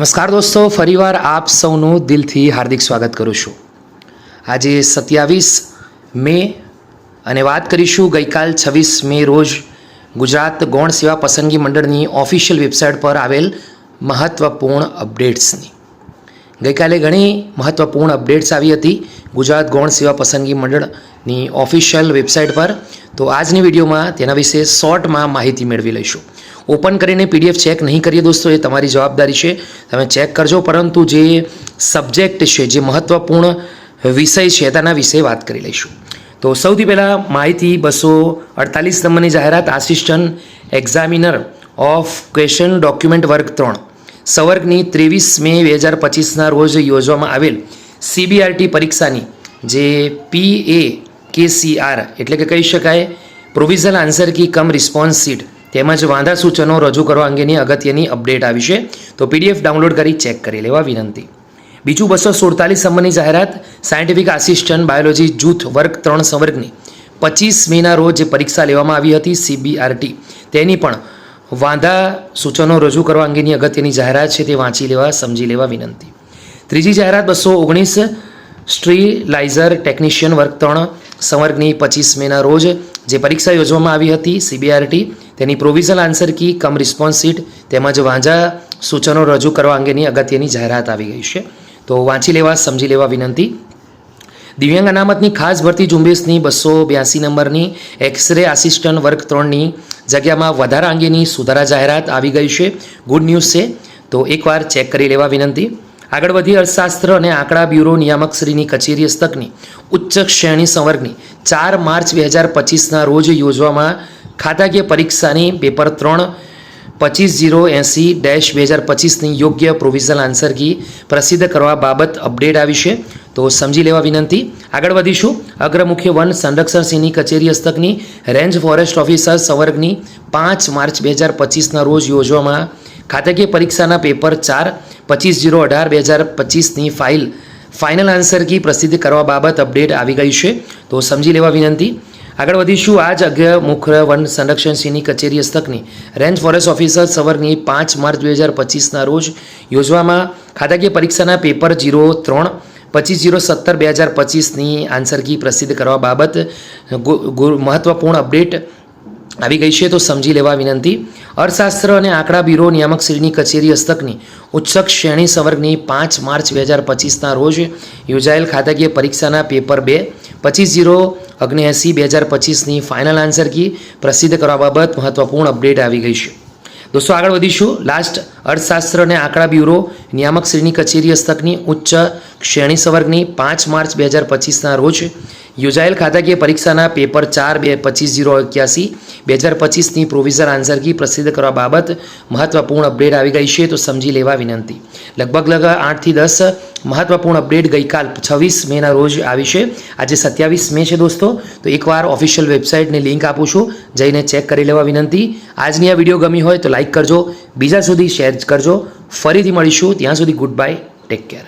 નમસ્કાર દોસ્તો, ફરીવાર આપ સૌનું દિલથી હાર્દિક સ્વાગત કરું છું. આજે 27 મે અને વાત કરીશું ગઈકાલ 26 મે રોજ ગુજરાત ગૌણ સેવા પસંદગી મંડળની ઓફિશિયલ વેબસાઇટ પર આવેલ મહત્ત્વપૂર્ણ અપડેટ્સની. ગઈકાલે ઘણી મહત્ત્વપૂર્ણ અપડેટ્સ આવી હતી ગુજરાત ગૌણ સેવા પસંદગી મંડળની ઓફિશિયલ વેબસાઇટ પર. તો આજની વિડીયોમાં તેના વિશે શોર્ટમાં માહિતી મેળવી લઈશું. ઓપન કરીને પીડીએફ ચેક નહીં કરીએ દોસ્તો, એ તમારી જવાબદારી છે, તમે ચેક કરજો. પરંતુ જે સબ્જેક્ટ છે, જે મહત્ત્વપૂર્ણ વિષય છે તેના વિશે વાત કરી લઈશું. તો સૌથી પહેલાં માહિતી 248 નંબરની જાહેરાત assistant examiner of question document વર્ગ 3 સવર્ગની 23 મે 2025ના રોજ યોજવામાં આવેલ CBRT પરીક્ષાની જે PAKCR એટલે કે કહી શકાય પ્રોવિઝનલ આન્સર કી કમ રિસ્પોન્સ સીટ તેમજ વાંધા સૂચનો રજૂ કરવા અંગેની અગત્યની અપડેટ આવી છે. તો PDF ડાઉનલોડ કરી ચેક કરી લેવા વિનંતી. બીજું 247 નંબરની જાહેરાત સાયન્ટિફિક આસિસ્ટન્ટ બાયોલોજી જૂથ વર્ગ 3 સંવર્ગની 25 મેના રોજ જે પરીક્ષા લેવામાં આવી હતી CBRT તેની પણ વાંધા સૂચનો રજૂ કરવા અંગેની અગત્યની જાહેરાત છે, તે વાંચી લેવા સમજી લેવા વિનંતી. ત્રીજી જાહેરાત 219 સ્ટ્રીલાઇઝર ટેકનિશિયન વર્ગ 3 સંવર્ગની 25 મેના રોજ જે પરીક્ષા યોજવામાં આવી હતી CBRT તેની પ્રોવિઝનલ આન્સર કી કમ રિસ્પોન્સ સીટ તેમજ વાંધા સૂચનો રજૂ કરવા અંગેની અગત્યની જાહેરાત આવી ગઈ છે, તો વાંચી લેવા સમજી લેવા વિનંતી. દિવ્યાંગ અનામતની ખાસ ભરતી ઝુંબેશની 282 નંબરની એક્સરે આસિસ્ટન્ટ વર્ગ 3ની જગ્યામાં વધારા અંગેની સુધારા જાહેરાત આવી ગઈ છે. ગુડ ન્યૂઝ છે, તો એકવાર ચેક કરી લેવા વિનંતી. આગળ વધી અર્થશાસ્ત્ર અને આંકડા બ્યુરો નિયામકશ્રીની કચેરી હસ્તકની ઉચ્ચ શ્રેણી સંવર્ગની 4 માર્ચ 2025ના રોજ યોજવામાં ખાતાકીય પરીક્ષાની પેપર 3 25080-2025ની યોગ્ય પ્રોવિઝનલ આન્સર કી પ્રસિદ્ધ કરવા બાબત અપડેટ આવી છે, તો સમજી લેવા વિનંતી. આગળ વધીશું. અગ્ર મુખ્ય વન સંરક્ષણ સિંહની કચેરી હસ્તકની રેન્જ ફોરેસ્ટ ઓફિસર સંવર્ગની 5 માર્ચ 2025ના રોજ યોજવામાં ખાતાકીય પરીક્ષાના પેપર 4 25/0/2025ની ફાઇનલ આન્સર કી પ્રસિદ્ધ કરવા બાબત અપડેટ આવી ગઈ છે, તો સમજી લેવા વિનંતી. આગળ વધીશું. આજ અગ્ર મુખ્ય વન સંરક્ષણ સિંહની કચેરી હસ્તકની રેન્જ ફોરેસ્ટ ઓફિસર સંવર્ગની 5 માર્ચ 2025ના રોજ યોજવામાં ખાતાકીય પરીક્ષાના પેપર 03 25/017/2025ની આન્સર કી પ્રસિદ્ધ કરવા બાબત મહત્વપૂર્ણ અપડેટ આવી ગઈ છે, તો સમજી લેવા વિનંતી. અર્થશાસ્ત્ર અને આંકડા બ્યુરો નિયામકશ્રીની કચેરી હસ્તકની ઉચ્ચક શ્રેણી સંવર્ગની 5 માર્ચ 2025ના રોજ યોજાયેલ ખાતાકીય પરીક્ષાના પેપર 2 25/079/2025ની ફાઇનલ આન્સર કી પ્રસિદ્ધ કરવા બાબત મહત્વપૂર્ણ અપડેટ આવી ગઈ છે. દોસ્તો આગળ વધીશું. લાસ્ટ અર્થશાસ્ત્ર અને આંકડા બ્યુરો નિયામકશ્રીની કચેરી હસ્તકની ઉચ્ચ શ્રેણી સંવર્ગની 5 માર્ચ 2025ના રોજ યોજાયેલ ખાતાકીય પરીક્ષાના પેપર 4 25/081/2025ની પ્રોવિઝનલ આન્સર કી પ્રસિદ્ધ કરવા બાબત મહત્વપૂર્ણ અપડેટ આવી ગઈ છે, તો સમજી લેવા વિનંતી. લગભગ 8 થી 10 મહત્વપૂર્ણ અપડેટ ગઈકાલ 26 મેના રોજ આવી છે. આજે 27 મે છે દોસ્તો, તો એકવાર ઓફિશિયલ વેબસાઇટની લિંક આપું છું, જઈને ચેક કરી લેવા વિનંતી. આજની આ વિડીયો ગમી હોય તો લાઇક કરજો, બીજા સુધી શેર કરજો. ફરીથી મળીશું, ત્યાં સુધી ગુડ બાય, ટેક કેર.